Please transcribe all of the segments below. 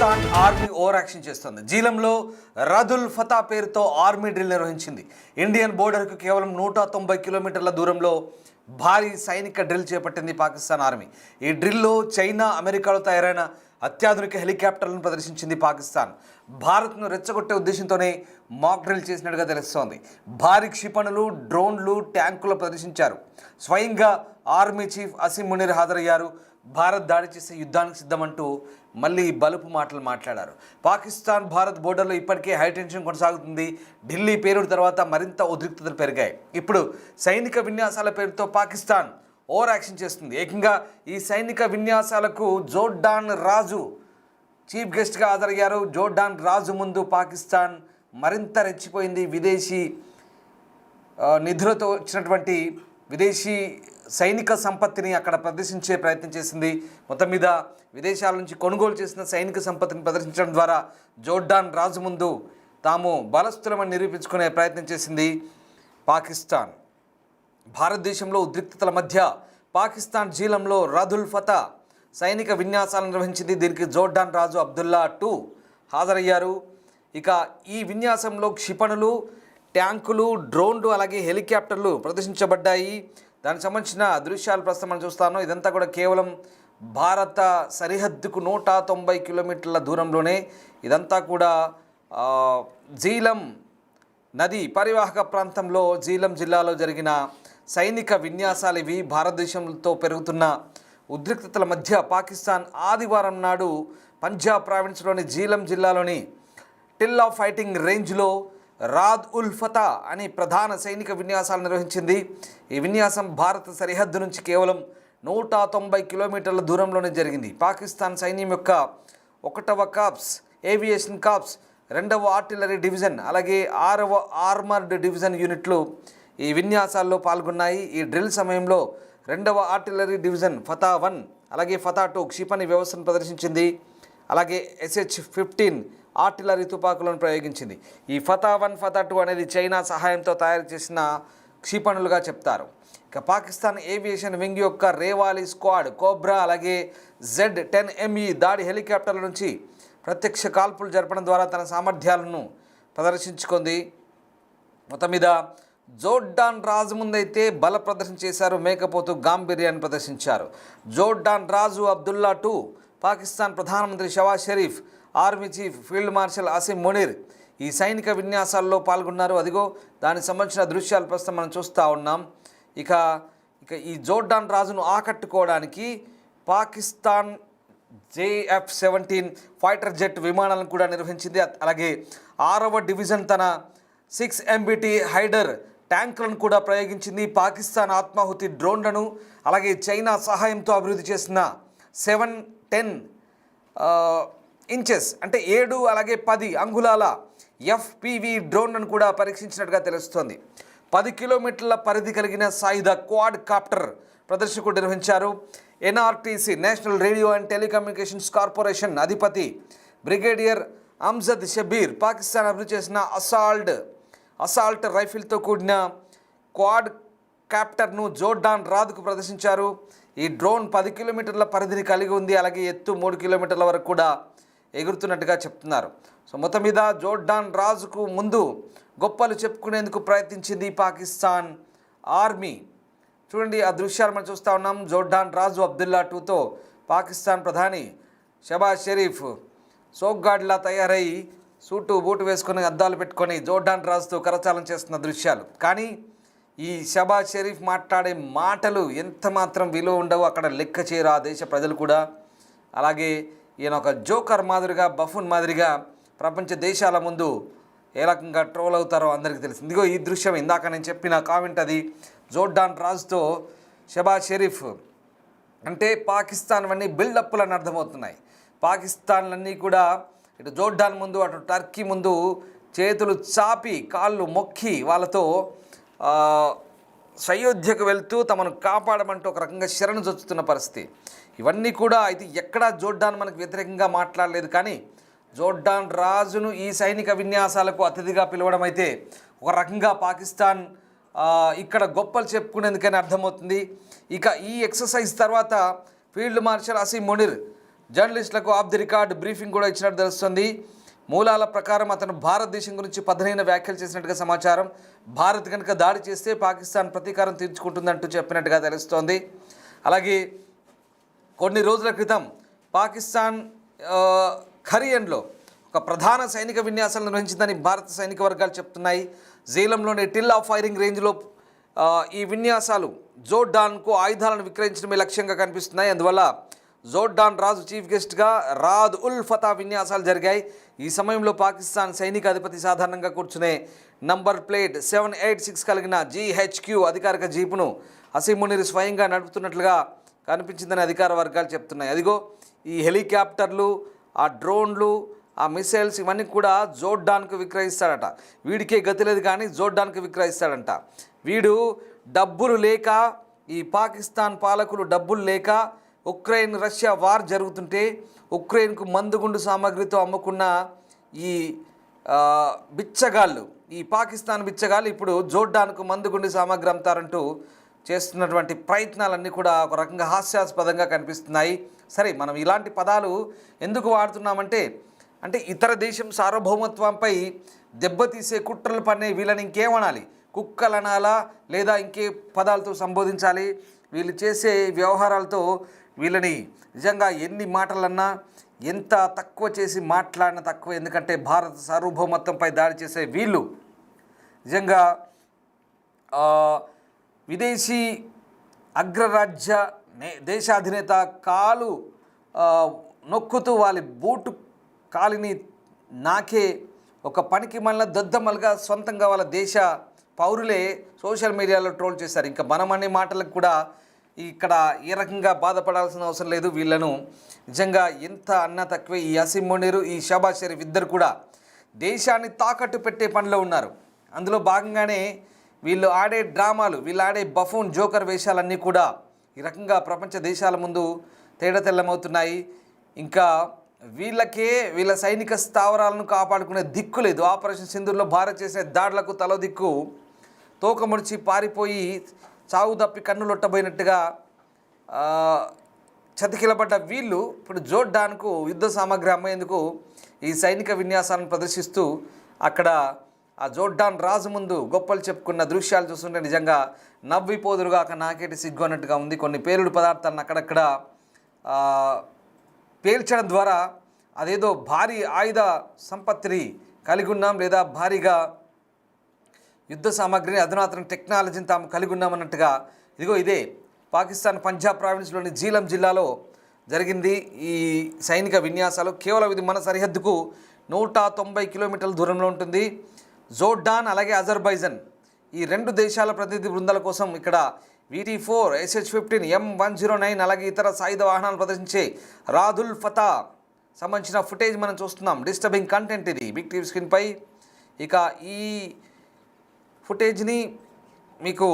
Pakistan army over action చేస్తుంది. జీలంలో రదుల్ ఫతా పేరుతో army drill నిర్వహించింది. ఇండియన్ బోర్డర్కు కేవలం 190 కిలోమీటర్ల దూరంలో భారీ సైనిక డ్రిల్ చేపట్టింది పాకిస్తాన్ ఆర్మీ. ఈ డ్రిల్లో చైనా, అమెరికాలో తయారైన అత్యాధునిక హెలికాప్టర్లను ప్రదర్శించింది పాకిస్తాన్. భారత్ను రెచ్చగొట్టే ఉద్దేశంతోనే మాక్ డ్రిల్ చేసినట్టుగా తెలుస్తోంది. భారీ క్షిపణులు, డ్రోన్లు, ట్యాంకులు ప్రదర్శించారు. స్వయంగా ఆర్మీ చీఫ్ అసీం మునీర్ హాజరయ్యారు. భారత్ దాడి చేసే యుద్ధానికి సిద్ధమంటూ మళ్ళీ బలుపు మాటలు మాట్లాడారు. పాకిస్తాన్ భారత్ బోర్డర్లో ఇప్పటికే హైటెన్షన్ కొనసాగుతుంది. ఢిల్లీ పేలుడు తర్వాత మరింత ఉద్రిక్తతలు పెరిగాయి. ఇప్పుడు సైనిక విన్యాసాల పేరుతో పాకిస్తాన్ ఓవర్ యాక్షన్ చేస్తుంది. ఏకంగా ఈ సైనిక విన్యాసాలకు జోర్డాన్ రాజు చీఫ్ గెస్ట్గా హాజరయ్యారు. జోర్డాన్ రాజు ముందు పాకిస్తాన్ మరింత రెచ్చిపోయింది. విదేశీ నిధులతో వచ్చినటువంటి విదేశీ సైనిక సంపత్తిని అక్కడ ప్రదర్శించే ప్రయత్నం చేసింది. మొత్తం మీద విదేశాల నుంచి కొనుగోలు చేసిన సైనిక సంపత్తిని ప్రదర్శించడం ద్వారా జోర్డాన్ రాజు ముందు తాము బలస్థులమని నిరూపించుకునే ప్రయత్నం చేసింది పాకిస్తాన్. భారతదేశంలో ఉద్రిక్తతల మధ్య పాకిస్తాన్ జీలంలో రదుల్ ఫతా సైనిక విన్యాసాలు నిర్వహించింది. దీనికి జోర్డాన్ రాజు అబ్దుల్లా II హాజరయ్యారు. ఇక ఈ విన్యాసంలో క్షిపణులు, ట్యాంకులు, డ్రోన్లు అలాగే హెలికాప్టర్లు ప్రదర్శించబడ్డాయి. దానికి సంబంధించిన దృశ్యాలు ప్రస్తుతం మనం చూస్తాను. ఇదంతా కూడా కేవలం భారత సరిహద్దుకు 190 కిలోమీటర్ల దూరంలోనే. ఇదంతా కూడా జీలం నది పరివాహక ప్రాంతంలో జీలం జిల్లాలో జరిగిన సైనిక విన్యాసాలు ఇవి. భారతదేశంతో పెరుగుతున్న ఉద్రిక్తతల మధ్య పాకిస్తాన్ ఆదివారం నాడు పంజాబ్ ప్రావిన్స్లోని జీలం జిల్లాలోని టిల్ ఆఫ్ ఫైటింగ్ రేంజ్లో రాద్ ఉల్ ఫతా అని ప్రధాన సైనిక విన్యాసాలు నిర్వహించింది. ఈ విన్యాసం భారత సరిహద్దు నుంచి కేవలం 190 కిలోమీటర్ల దూరంలోనే జరిగింది. పాకిస్తాన్ సైన్యం యొక్క 1వ కార్ప్స్, ఏవియేషన్ కార్ప్స్, 2వ ఆర్టిలరీ డివిజన్ అలాగే 6వ ఆర్మర్డ్ డివిజన్ యూనిట్లు ఈ విన్యాసాల్లో పాల్గొన్నాయి. ఈ డ్రిల్ సమయంలో 2వ ఆర్టిలరీ డివిజన్ ఫతా 1 అలాగే ఫతా 2 క్షిపణి వ్యవస్థను ప్రదర్శించింది. అలాగే SH-15 ఆర్టిలరీ తుపాకులను ప్రయోగించింది. ఈ ఫతా 1, ఫతా 2 అనేది చైనా సహాయంతో తయారు చేసిన క్షిపణులుగా చెప్తారు. ఇక పాకిస్తాన్ ఏవియేషన్ వింగ్ యొక్క రేవాలి స్క్వాడ్, కోబ్రా అలాగే Z-10ME దాడి హెలికాప్టర్ల నుంచి ప్రత్యక్ష కాల్పులు జరపడం ద్వారా తన సామర్థ్యాలను ప్రదర్శించుకుంది. మొత్తం మీద జోర్డాన్ రాజు ముందైతే బల ప్రదర్శన చేశారు, మేకపోతు గాంభీర్యాన్ని ప్రదర్శించారు. జోర్డాన్ రాజు అబ్దుల్లా II, పాకిస్తాన్ ప్రధానమంత్రి షవాజ్ Sharif, army chief field marshal Asim Munir ఈ సైనిక విన్యాసాల్లో పాల్గొన్నారు. అదిగో దానికి సంబంధించిన దృశ్యాలు ప్రస్తుతం మనం చూస్తూ ఉన్నాం. ఇక ఈ జోర్డాన్ రాజును ఆకట్టుకోవడానికి పాకిస్తాన్ JF-17 ఫైటర్ జెట్ విమానాలను కూడా నిర్వహించింది. అలాగే 6వ డివిజన్ తన 6 MBT హైడర్ ట్యాంకులను కూడా ప్రయోగించింది. పాకిస్తాన్ ఆత్మాహుతి డ్రోన్లను అలాగే చైనా సహాయంతో అభివృద్ధి చేసిన 7-10 ఇంచెస్ అంటే 7 అలాగే 10 అంగుళాల FPV డ్రోన్లను కూడా పరీక్షించినట్టుగా తెలుస్తోంది. 10 కిలోమీటర్ల పరిధి కలిగిన సాయుధ క్వాడ్ కాప్టర్ ప్రదర్శన కూడా నిర్వహించారు. NRTC national radio and telecommunications corporation అధిపతి బ్రిగేడియర్ అమ్జద్ షబీర్ పాకిస్తాన్ అభివృద్ధి చేసిన అసాల్ట్ రైఫిల్తో కూడిన క్వాడ్ కాప్టర్ను జోర్డాన్ రాజుకు ప్రదర్శించారు. ఈ డ్రోన్ 10 కిలోమీటర్ల పరిధిని కలిగి ఉంది. అలాగే ఎత్తు 3 కిలోమీటర్ల వరకు కూడా ఎగురుతున్నట్టుగా చెప్తున్నారు. సో మొత్తం మీద జోర్డాన్ రాజుకు ముందు గొప్పలు చెప్పుకునేందుకు ప్రయత్నించింది పాకిస్తాన్ ఆర్మీ. చూడండి ఆ దృశ్యాలు మనం చూస్తూ ఉన్నాం. జోర్డాన్ రాజు అబ్దుల్లా IIతో పాకిస్తాన్ ప్రధాని షబాజ్ షరీఫ్ సోగ్గాడ్లా తయారై సూటు బూటు వేసుకొని అద్దాలు పెట్టుకొని జోర్డాన్ రాజుతో కరచాలనం చేస్తున్న దృశ్యాలు. కానీ ఈ షబాజ్ షరీఫ్ మాట్లాడే మాటలు ఎంత మాత్రం విలువ ఉండవు, అక్కడ లెక్క చేయరు ఆ దేశ ప్రజలు కూడా. అలాగే ఈయన ఒక జోకర్ మాదిరిగా, బఫూన్ మాదిరిగా ప్రపంచ దేశాల ముందు ఏ రకంగా ట్రోల్ అవుతారో అందరికీ తెలిసింది. ఇదిగో ఈ దృశ్యం ఇందాక నేను చెప్పిన కామెంట్ అది. జోర్డాన్ రాజుతో షబాజ్ షరీఫ్ అంటే పాకిస్తాన్ అన్నీ బిల్డప్లని అర్థమవుతున్నాయి. పాకిస్తాన్లన్నీ కూడా ఇటు జోర్డాన్ ముందు అటు టర్కీ ముందు చేతులు చాపి కాళ్ళు మొక్కి వాళ్ళతో సయోధ్యకు వెళ్తూ తమను కాపాడమంటూ ఒక రకంగా శరణు జొచ్చుతున్న పరిస్థితి. ఇవన్నీ కూడా అయితే ఎక్కడా జోర్డాన్ మనకు వ్యతిరేకంగా మాట్లాడలేదు. కానీ జోర్డాన్ రాజును ఈ సైనిక విన్యాసాలకు అతిథిగా పిలవడం అయితే ఒక రకంగా పాకిస్తాన్ ఇక్కడ గొప్పలు చెప్పుకునేందుకని అర్థమవుతుంది. ఇక ఈ ఎక్సర్సైజ్ తర్వాత ఫీల్డ్ మార్షల్ అసీం మునీర్ జర్నలిస్టులకు ఆఫ్ ది రికార్డ్ బ్రీఫింగ్ కూడా ఇచ్చినట్టు తెలుస్తుంది. మూలాల ప్రకారం అతను భారతదేశం గురించి పదునైన వ్యాఖ్యలు చేసినట్టుగా సమాచారం. భారత్ కనుక దాడి చేస్తే పాకిస్తాన్ ప్రతీకారం తీర్చుకుంటుందంటూ చెప్పినట్టుగా తెలుస్తోంది. అలాగే కొన్ని రోజుల క్రితం పాకిస్తాన్ ఖరియన్లో ఒక ప్రధాన సైనిక విన్యాసాలను నిర్వహించిందని భారత సైనిక వర్గాలు చెప్తున్నాయి. జీలంలోని టిల్ ఆఫ్ ఫైరింగ్ రేంజ్లో ఈ విన్యాసాలు జోర్డాన్కు ఆయుధాలను విక్రయించడమే లక్ష్యంగా కనిపిస్తున్నాయి. అందువల్ల జోర్డాన్ రాజు చీఫ్ గెస్ట్గా రాద్ ఉల్ ఫతా విన్యాసాలు జరిగాయి. ఈ సమయంలో పాకిస్తాన్ సైనిక అధిపతి సాధారణంగా కూర్చునే నంబర్ ప్లేట్ 786 కలిగిన GHQ అధికారిక జీపును అసీం మునీర్ స్వయంగా నడుపుతున్నట్లుగా కనిపించిందని అధికార వర్గాలు చెప్తున్నాయి. అదిగో ఈ హెలికాప్టర్లు, ఆ డ్రోన్లు, ఆ మిసైల్స్ ఇవన్నీ కూడా జోర్డాన్కు విక్రయిస్తాడట. వీడికే గతి లేదు కానీ జోర్డాన్కు విక్రయిస్తాడంట. వీడు డబ్బులు లేక, ఈ పాకిస్తాన్ పాలకులు డబ్బులు లేక ఉక్రెయిన్ రష్యా వార్ జరుగుతుంటే ఉక్రెయిన్కు మందుగుండు సామాగ్రితో అమ్ముకున్న ఈ బిచ్చగాళ్ళు, ఈ పాకిస్తాన్ బిచ్చగాళ్ళు ఇప్పుడు జోర్డాన్కు మందుగుండు సామాగ్రి అమ్ముతారంటూ చేస్తున్నటువంటి ప్రయత్నాలన్నీ కూడా ఒక రకంగా హాస్యాస్పదంగా కనిపిస్తున్నాయి. సరే, మనం ఇలాంటి పదాలు ఎందుకు వాడుతున్నామంటే ఇతర దేశం సార్వభౌమత్వంపై దెబ్బతీసే కుట్రలు పన్నే వీళ్ళని ఇంకేమనాలి? కుక్కలు అనాలా, లేదా ఇంకే పదాలతో సంబోధించాలి? వీళ్ళు చేసే వ్యవహారాలతో వీళ్ళని నిజంగా ఎన్ని మాటలన్నా, ఎంత తక్కువ చేసి మాట్లాడినా తక్కువ. ఎందుకంటే భారత సార్వభౌమత్వంపై దాడి చేసే వీళ్ళు నిజంగా విదేశీ అగ్రరాజ్య దేశాధినేత కాలు నొక్కుతూ వాళ్ళ బూటు కాలిని నాకే ఒక పనికి మళ్ళీ దద్దమ్మలుగా సొంతంగా వాళ్ళ దేశ పౌరులే సోషల్ మీడియాలో ట్రోల్ చేశారు. ఇంకా మనం అనే మాటలకు కూడా ఇక్కడ ఏ రకంగా బాధపడాల్సిన అవసరం లేదు. వీళ్ళను నిజంగా ఎంత అన్నా తక్కువే. ఈ అసీం మునీరు, ఈ షహబాజ్ షరీఫ్ ఇద్దరు కూడా దేశాన్ని తాకట్టు పెట్టే పనిలో ఉన్నారు. అందులో భాగంగానే వీళ్ళు ఆడే డ్రామాలు, వీళ్ళు ఆడే బఫూన్ జోకర్ వేషాలన్నీ కూడా ఈ రకంగా ప్రపంచ దేశాల ముందు తేడతెల్లమవుతున్నాయి. ఇంకా వీళ్ళ సైనిక స్థావరాలను కాపాడుకునే దిక్కు లేదు. ఆపరేషన్ సింధూర్లో భారత్ చేసే దాడులకు తలో దిక్కు తోక ముడిచి పారిపోయి చావు తప్పి కన్నులొట్టబోయినట్టుగా చతికిలబడ్డ వీళ్ళు ఇప్పుడు జోర్డాన్కు యుద్ధ సామాగ్రి అమ్మేందుకు ఈ సైనిక విన్యాసాలను ప్రదర్శిస్తూ అక్కడ ఆ జోర్డాన్ రాజు ముందు గొప్పలు చెప్పుకున్న దృశ్యాలు చూస్తుంటే నిజంగా నవ్విపోదురుగాక నాకేటి సిగ్గు అన్నట్టుగా ఉంది. కొన్ని పేలుడు పదార్థాలను అక్కడక్కడ పేల్చడం ద్వారా అదేదో భారీ ఆయుధ సంపత్తిని కలిగి ఉన్నాం, లేదా భారీగా యుద్ధ సామాగ్రిని, అధునాతన టెక్నాలజీని తాము కలిగి ఉన్నామన్నట్టుగా ఇదే పాకిస్తాన్ పంజాబ్ ప్రావిన్స్లోని జీలం జిల్లాలో జరిగింది. ఈ సైనిక విన్యాసాలు కేవలం ఇది మన సరిహద్దుకు 190 కిలోమీటర్ల దూరంలో ఉంటుంది. జోర్డాన్ అలాగే అజర్బైజాన్ ఈ రెండు దేశాల ప్రతినిధి బృందాల కోసం ఇక్కడ VT4, SH-15, M109 అలాగే ఇతర సాయుధ వాహనాలు ప్రదర్శించే రాదుల్ ఫతా సంబంధించిన ఫుటేజ్ మనం చూస్తున్నాం. డిస్టర్బింగ్ కంటెంట్ ఇది బిగ్ టీవీ స్క్రీన్పై. ఇక ఈ ఫుటేజ్ని మీకు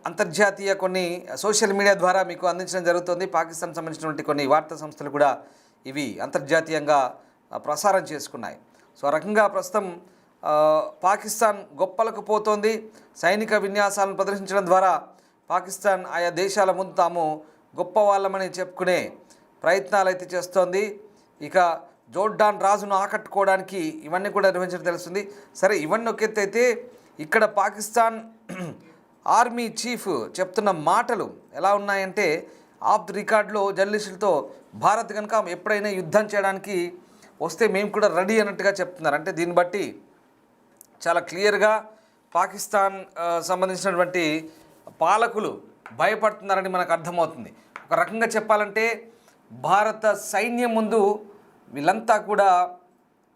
అంతర్జాతీయ కొన్ని సోషల్ మీడియా ద్వారా మీకు అందించడం జరుగుతుంది. పాకిస్తాన్ సంబంధించినటువంటి కొన్ని వార్తా సంస్థలు కూడా ఇవి అంతర్జాతీయంగా ప్రసారం చేసుకున్నాయి. సో ఆ రకంగా ప్రస్తుతం పాకిస్తాన్ గొప్పలకు పోతోంది. సైనిక విన్యాసాలను ప్రదర్శించడం ద్వారా పాకిస్తాన్ ఆయా దేశాల ముందు తాము గొప్ప వాళ్ళమని చెప్పుకునే ప్రయత్నాలు అయితే చేస్తోంది. ఇక జోర్డాన్ రాజును ఆకట్టుకోవడానికి ఇవన్నీ కూడా నిర్వహించడం తెలుస్తుంది. సరే, ఇవన్నీ ఒక ఎత్తు అయితే ఇక్కడ పాకిస్తాన్ ఆర్మీ చీఫ్ చెప్తున్న మాటలు ఎలా ఉన్నాయంటే ఆఫ్ ది రికార్డులో జర్నలిస్టులతో భారత్ కనుక ఎప్పుడైనా యుద్ధం చేయడానికి వస్తే మేము కూడా రెడీ అన్నట్టుగా చెప్తున్నారు. అంటే దీన్ని బట్టి చాలా క్లియర్గా పాకిస్తాన్ సంబంధించినటువంటి పాలకులు భయపడుతున్నారని మనకు అర్థమవుతుంది. ఒక రకంగా చెప్పాలంటే భారత సైన్యం ముందు వీళ్ళంతా కూడా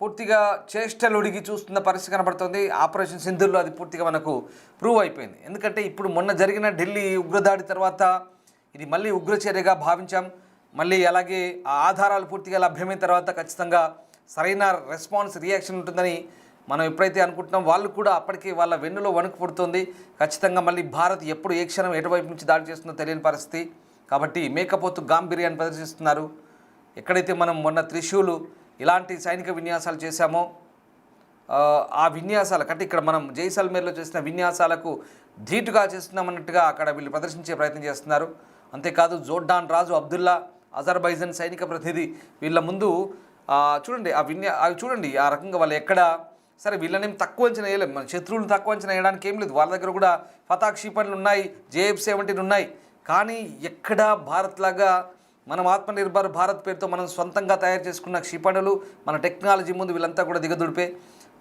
పూర్తిగా చేష్టలు ఉడిగి చూస్తున్న పరిస్థితి కనబడుతుంది. ఆపరేషన్ సింధూర్లో అది పూర్తిగా మనకు ప్రూవ్ అయిపోయింది. ఎందుకంటే ఇప్పుడు మొన్న జరిగిన ఢిల్లీ ఉగ్రదాడి తర్వాత ఇది మళ్ళీ ఉగ్రచర్యగా భావించాం. మళ్ళీ అలాగే ఆ ఆధారాలు పూర్తిగా లభ్యమైన తర్వాత ఖచ్చితంగా సరైన రెస్పాన్స్, రియాక్షన్ ఉంటుందని మనం ఎప్పుడైతే అనుకుంటున్నాం, వాళ్ళు కూడా అప్పటికే వాళ్ళ వెన్నులో వణుకు పుడుతుంది. ఖచ్చితంగా మళ్ళీ భారత్ ఎప్పుడు ఏ క్షణం ఎటువైపు నుంచి దాడి చేస్తుందో తెలియని పరిస్థితి. కాబట్టి మేకపోతు గాంభీర్యాన్ని ప్రదర్శిస్తున్నారు. ఎక్కడైతే మనం మొన్న త్రిశూలు ఇలాంటి సైనిక విన్యాసాలు చేశామో ఆ విన్యాసాల కంటే ఇక్కడ మనం జైసల్మేర్లో చేసిన విన్యాసాలకు ధీటుగా చేస్తున్నామన్నట్టుగా అక్కడ వీళ్ళు ప్రదర్శించే ప్రయత్నం చేస్తున్నారు. అంతేకాదు జోర్డాన్ రాజు అబ్దుల్లా అజర్బైజాన్ సైనిక ప్రతినిధి వీళ్ళ ముందు చూడండి అవి చూడండి ఆ రకంగా వాళ్ళు ఎక్కడ సరే వీళ్ళనేం తక్కువ అంచనా వేయలేం, మన శత్రువులను తక్కువ అంచనా వేయడానికి ఏం లేదు. వాళ్ళ దగ్గర కూడా ఫతా క్షిపణులు ఉన్నాయి, JF-17 ఉన్నాయి. కానీ ఎక్కడ భారత్ లాగా మనం ఆత్మనిర్భర్ భారత్ పేరుతో మనం సొంతంగా తయారు చేసుకున్న క్షిపణులు మన టెక్నాలజీ ముందు వీళ్ళంతా కూడా దిగదుడిపే.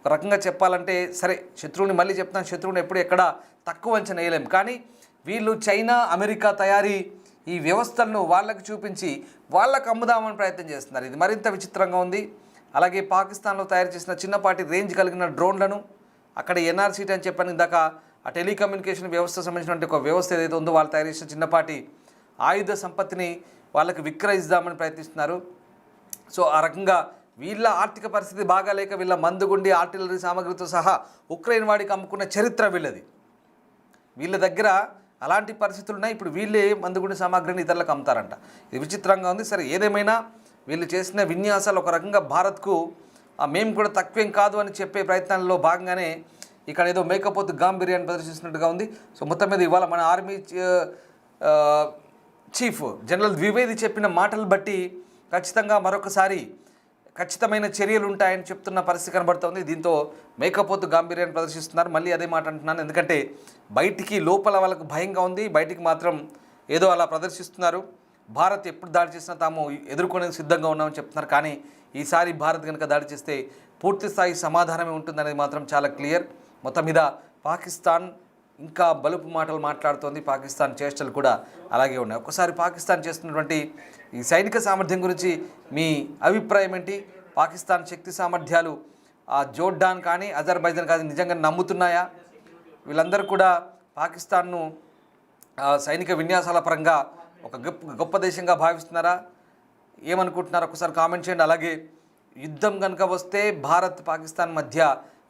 ఒక రకంగా చెప్పాలంటే సరే శత్రువుని మళ్ళీ చెప్తాను, శత్రువుని ఎప్పుడు ఎక్కడ తక్కువ అంచనా వేయలేం. కానీ వీళ్ళు చైనా అమెరికా తయారీ ఈ వ్యవస్థలను వాళ్ళకి చూపించి వాళ్ళకు అమ్ముదామని ప్రయత్నం చేస్తున్నారు. ఇది మరింత విచిత్రంగా ఉంది. అలాగే పాకిస్తాన్లో తయారు చేసిన చిన్నపాటి రేంజ్ కలిగిన డ్రోన్లను అక్కడ NRC అని చెప్పాను ఇందాక, ఆ టెలికమ్యూనికేషన్ వ్యవస్థ సంబంధించినటువంటి ఒక వ్యవస్థ ఏదైతే ఉందో వాళ్ళు తయారు చేసిన చిన్నపాటి ఆయుధ సంపత్తిని వాళ్ళకి విక్రయిద్దామని ప్రయత్నిస్తున్నారు. సో ఆ రకంగా వీళ్ళ ఆర్థిక పరిస్థితి బాగాలేక వీళ్ళ మందుగుండి ఆర్టిలరీ సామగ్రితో సహా ఉక్రెయిన్ వాడికి అమ్ముకున్న చరిత్ర వీళ్ళది. వీళ్ళ దగ్గర అలాంటి పరిస్థితులు ఉన్నాయి. ఇప్పుడు వీళ్ళే మందుగుండి సామాగ్రిని ఇతరులకు అమ్ముతారంట. ఇది విచిత్రంగా ఉంది. సరే ఏదేమైనా వీళ్ళు చేసిన విన్యాసాలు ఒక రకంగా భారత్కు మేము కూడా తక్కువేం కాదు అని చెప్పే ప్రయత్నాల్లో భాగంగానే ఇక్కడ ఏదో మేకపోతు గాంభీర్యాన్ని ప్రదర్శిస్తున్నట్టుగా ఉంది. సో మొత్తం మీద ఇవాళ మన ఆర్మీ చీఫ్ జనరల్ ద్వివేది చెప్పిన మాటలు బట్టి ఖచ్చితంగా మరొకసారి ఖచ్చితమైన చర్యలు ఉంటాయని చెప్తున్న పరిస్థితి కనబడుతోంది. దీంతో మేకపోతు గాంభీర్యాన్ని ప్రదర్శిస్తున్నారు. మళ్ళీ అదే మాట అంటున్నాను, ఎందుకంటే బయటికి లోపల వాళ్ళకు భయంగా ఉంది, బయటికి మాత్రం ఏదో అలా ప్రదర్శిస్తున్నారు. భారత్ ఎప్పుడు దాడి చేసినా తాము ఎదుర్కొనేందుకు సిద్ధంగా ఉన్నామని చెప్తున్నారు. కానీ ఈసారి భారత్ కనుక దాడి చేస్తే పూర్తి స్థాయి సమాధానమే ఉంటుందనేది మాత్రం చాలా క్లియర్. మొత్తం మీద పాకిస్తాన్ ఇంకా బలుపు మాటలు మాట్లాడుతోంది. పాకిస్తాన్ చేష్టలు కూడా అలాగే ఉన్నాయి. ఒక్కసారి పాకిస్తాన్ చేస్తున్నటువంటి ఈ సైనిక సామర్థ్యం గురించి మీ అభిప్రాయం ఏంటి? పాకిస్తాన్ శక్తి సామర్థ్యాలు జోర్డాన్ కానీ అజర్బైజాన్ కానీ నిజంగా నమ్ముతున్నాయా? వీళ్ళందరూ కూడా పాకిస్తాన్ను సైనిక విన్యాసాల పరంగా ఒక గొప్ప దేశంగా భావిస్తున్నారా? ఏమనుకుంటున్నారో ఒకసారి కామెంట్ చేయండి. అలాగే యుద్ధం కనుక వస్తే భారత్ పాకిస్తాన్ మధ్య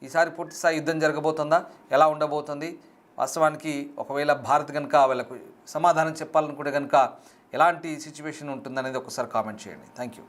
ఈసారి పూర్తిస్థాయి యుద్ధం జరగబోతుందా? ఎలా ఉండబోతుంది? వాస్తవానికి ఒకవేళ భారత్ కనుక వీళ్ళకు సమాధానం చెప్పాలనుకుంటే కనుక ఎలాంటి సిచ్యువేషన్ ఉంటుందనేది ఒకసారి కామెంట్ చేయండి. Thank you.